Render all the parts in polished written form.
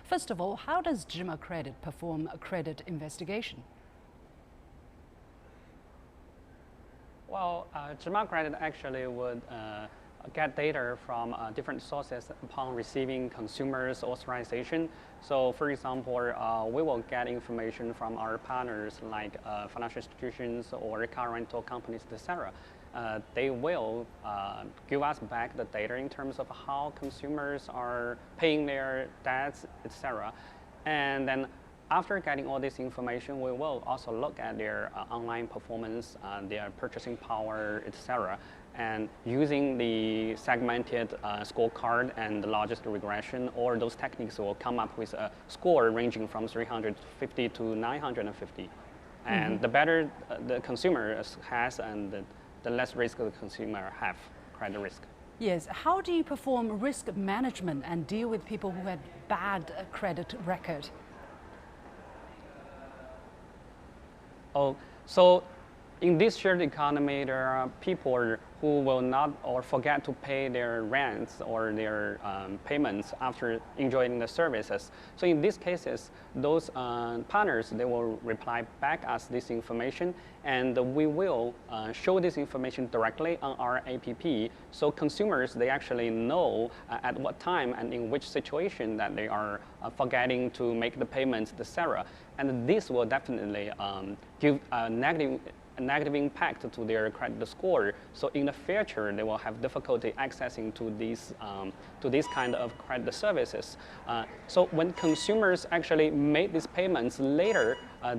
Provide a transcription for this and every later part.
First of all, how does Zhima Credit perform a credit investigation? Well, Zhima Credit actually would get data from different sources upon receiving consumers' authorization. So, for example, we will get information from our partners like financial institutions or car rental companies, etc. They will give us back the data in terms of how consumers are paying their debts, etc. And then after getting all this information, we will also look at their online performance, their purchasing power, etc. And using the segmented scorecard and the logistic regression, or those techniques will come up with a score ranging from 350 to 950. And the better the consumer has, and the less risk the consumer have credit risk. Yes. How do you perform risk management and deal with people who had bad credit record? Oh, so in this shared economy, there are people who will not or forget to pay their rents or their payments after enjoying the services. So in these cases, those partners, they will reply back us this information, and we will show this information directly on our app. So consumers, they actually know at what time and in which situation that they are forgetting to make the payments, etc. And this will definitely give a negative impact to their credit score. So in the future, they will have difficulty accessing to these kind of credit services. So when consumers actually make these payments later,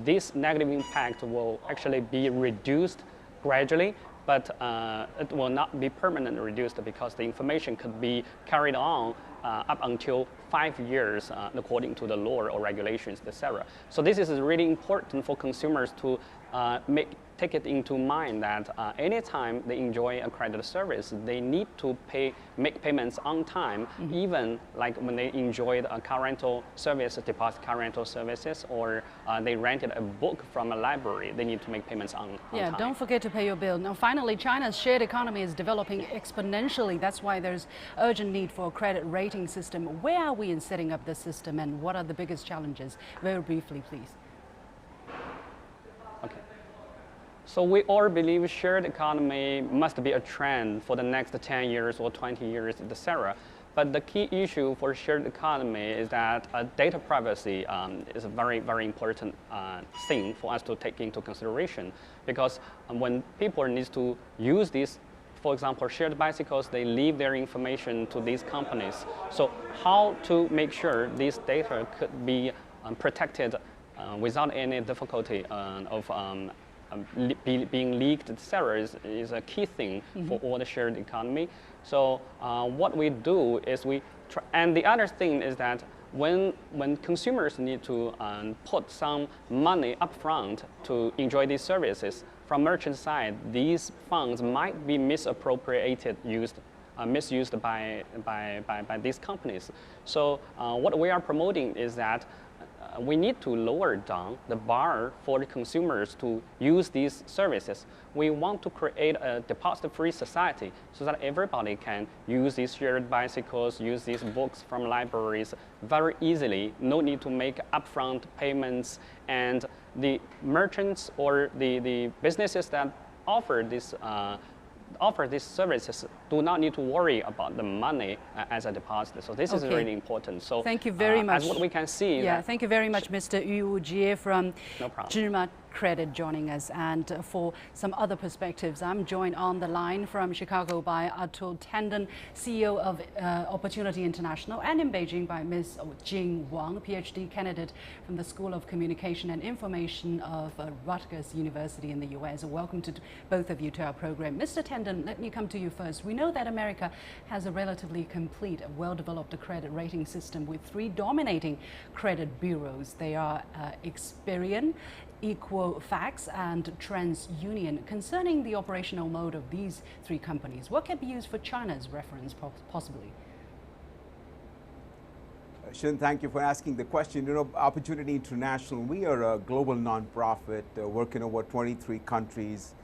this negative impact will actually be reduced gradually, but it will not be permanently reduced because the information could be carried on up until 5 years according to the law or regulations, etc. So this is really important for consumers to take it into mind that anytime they enjoy a credit service, they need to make payments on time, even like when they enjoyed a car rental service, deposit car rental services, or they rented a book from a library, they need to make payments on time. Don't forget to pay your bill. Now, finally, China's shared economy is developing exponentially. That's why there's urgent need for a credit rating system. Where are we in setting up the system, and what are the biggest challenges? Very briefly, please. Okay. So we all believe shared economy must be a trend for the next 10 years or 20 years, etc. But the key issue for shared economy is that data privacy is a very, very important thing for us to take into consideration. Because when people need to use these, for example, shared bicycles, they leave their information to these companies. So how to make sure this data could be protected without any difficulty of being leaked, etc., is a key thing for all the shared economy. So what we do is and the other thing is that when consumers need to put some money upfront to enjoy these services, from merchant side, these funds might be misappropriated, misused by these companies. So what we are promoting is that we need to lower down the bar for the consumers to use these services. We want to create a deposit-free society so that everybody can use these shared bicycles, use these books from libraries very easily. No need to make upfront payments, and the merchants or the businesses that offer these services do not need to worry about the money as a deposit. So this is really important. So thank you very much. As what we can see. Thank you very much, Mr. Yu Wujie from Zhima Credit joining us. And for some other perspectives, I'm joined on the line from Chicago by Atul Tandon, CEO of Opportunity International, and in Beijing by Ms. Jing Wang, PhD candidate from the School of Communication and Information of Rutgers University in the US. Welcome to both of you to our program. Mr. Tandon, let me come to you first. We know that America has a relatively complete, well-developed credit rating system with 3 dominating credit bureaus. They are Experian, Equifax, and TransUnion. Concerning the operational mode of these 3 companies, what can be used for China's reference, possibly? Shin, thank you for asking the question. You know, Opportunity International, we are a global nonprofit working over 23 countries,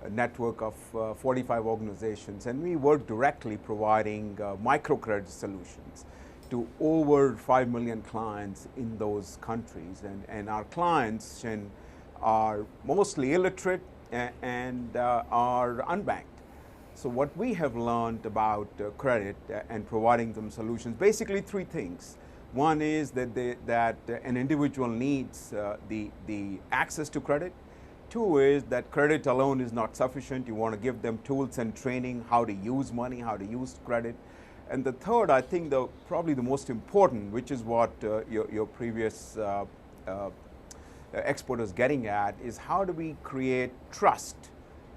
a network of 45 organizations, and we work directly providing microcredit solutions. to over 5 million clients in those countries. And our clients are mostly illiterate and are unbanked. So what we have learned about credit and providing them solutions, basically three things. One is that an individual needs the access to credit. Two is that credit alone is not sufficient. You want to give them tools and training, how to use money, how to use credit. And the third, I think probably the most important, which is what your previous expert is getting at, is how do we create trust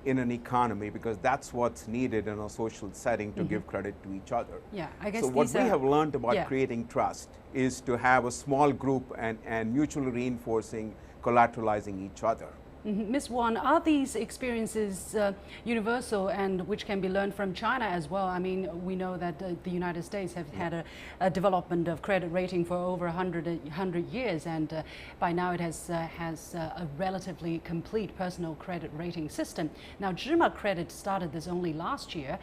in an economy, because that's what's needed in a social setting to give credit to each other. Yeah, I guess so what we have learned about creating trust is to have a small group and mutually reinforcing, collateralizing each other. Ms. Wang, are these experiences universal and which can be learned from China as well? I mean, we know that the United States have had a development of credit rating for over 100 years, and by now it has a relatively complete personal credit rating system. Now, Zhima Credit started this only last year.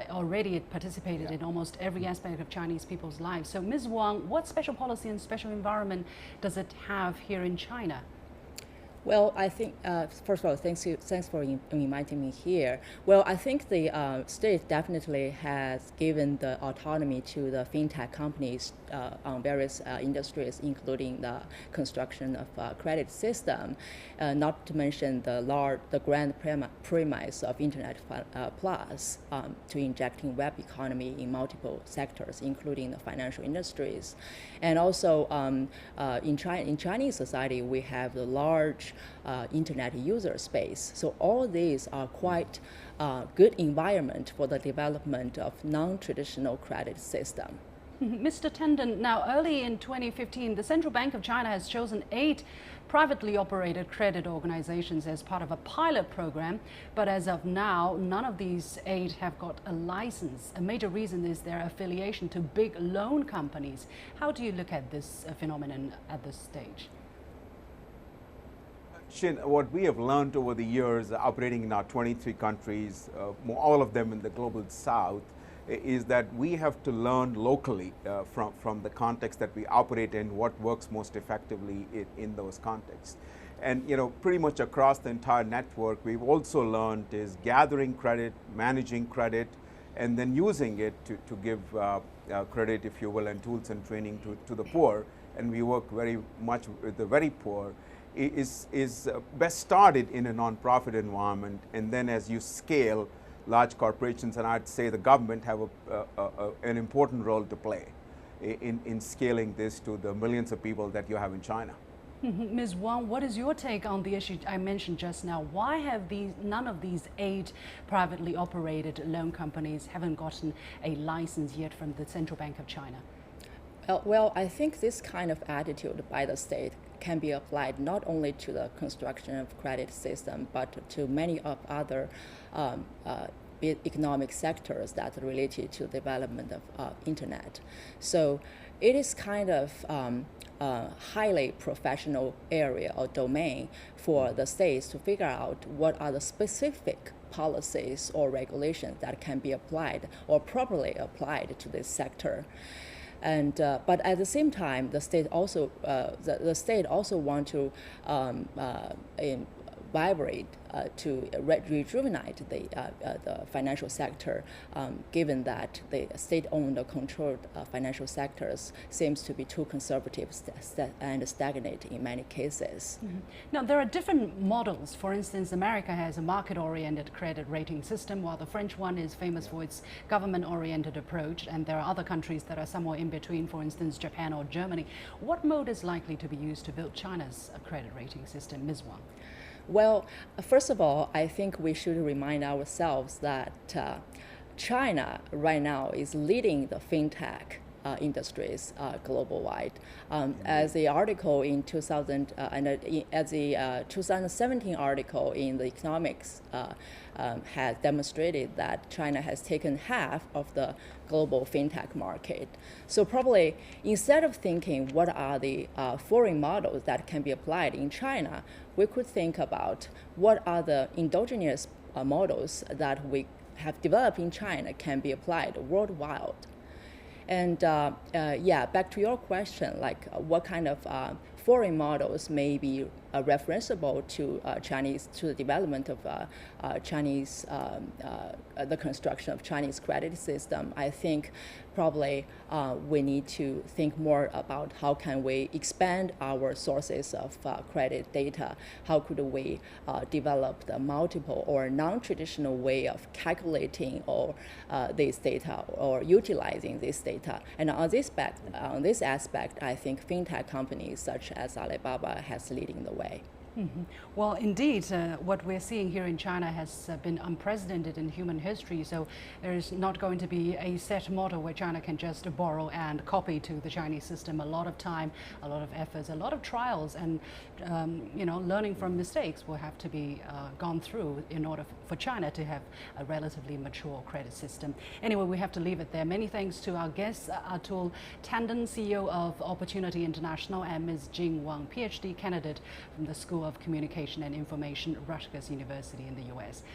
Already it participated in almost every aspect of Chinese people's lives. So, Ms. Wang, what special policy and special environment does it have here in China? Well, I think, first of all, thanks for inviting me here. Well, I think the state definitely has given the autonomy to the fintech companies on various industries, including the construction of credit system, not to mention the grand premise of Internet Plus to injecting web economy in multiple sectors, including the financial industries. And also in Chinese society, we have the large internet user space. So all these are quite good environment for the development of non-traditional credit system. Mr. Tandon, now early in 2015, the Central Bank of China has chosen 8 privately operated credit organizations as part of a pilot program, but as of now, none of these 8 have got a license. A major reason is their affiliation to big loan companies. How do you look at this phenomenon at this stage? Shin, what we have learned over the years operating in our 23 countries, all of them in the global south, is that we have to learn locally from the context that we operate in, what works most effectively in those contexts. And pretty much across the entire network, we've also learned is gathering credit, managing credit, and then using it to give credit, if you will, and tools and training to the poor. And we work very much with the very poor. Is best started in a nonprofit environment, and then as you scale, large corporations, and I'd say the government, have an important role to play in scaling this to the millions of people that you have in China. Ms. Wang, what is your take on the issue I mentioned just now? Why have none of these 8 privately operated loan companies haven't gotten a license yet from the Central Bank of China? Well, I think this kind of attitude by the state can be applied not only to the construction of credit system, but to many of other economic sectors that are related to development of internet. So it is kind of a highly professional area or domain for the states to figure out what are the specific policies or regulations that can be applied or properly applied to this sector. And but at the same time, the state also want to vibrate to rejuvenate the financial sector, given that the state-owned or controlled financial sectors seems to be too conservative and stagnant in many cases. Now, there are different models. For instance, America has a market-oriented credit rating system, while the French one is famous for its government-oriented approach, and there are other countries that are somewhere in between, for instance, Japan or Germany. What mode is likely to be used to build China's credit rating system, Ms. Wang? Well, first of all, I think we should remind ourselves that China right now is leading the fintech industries global-wide. As the article in 2017 article in the economics has demonstrated that China has taken half of the global fintech market. So probably instead of thinking what are the foreign models that can be applied in China, we could think about what are the endogenous models that we have developed in China can be applied worldwide. And yeah, back to your question, like what kind of foreign models may be referenceable to to the development of Chinese, the construction of Chinese credit system. I think probably we need to think more about how can we expand our sources of credit data. How could we develop the multiple or non-traditional way of calculating or this data or utilizing this data. And on this aspect, I think fintech companies such as Alibaba has leading the way. Mm-hmm. Well, indeed, what we're seeing here in China has been unprecedented in human history. So there is not going to be a set model where China can just borrow and copy to the Chinese system. A lot of time, a lot of efforts, a lot of trials, and learning from mistakes will have to be gone through in order for China to have a relatively mature credit system. Anyway, we have to leave it there. Many thanks to our guests, Atul Tandon, CEO of Opportunity International, and Ms. Jing Wang, PhD candidate from the School of Communication and Information, Rutgers University in the US.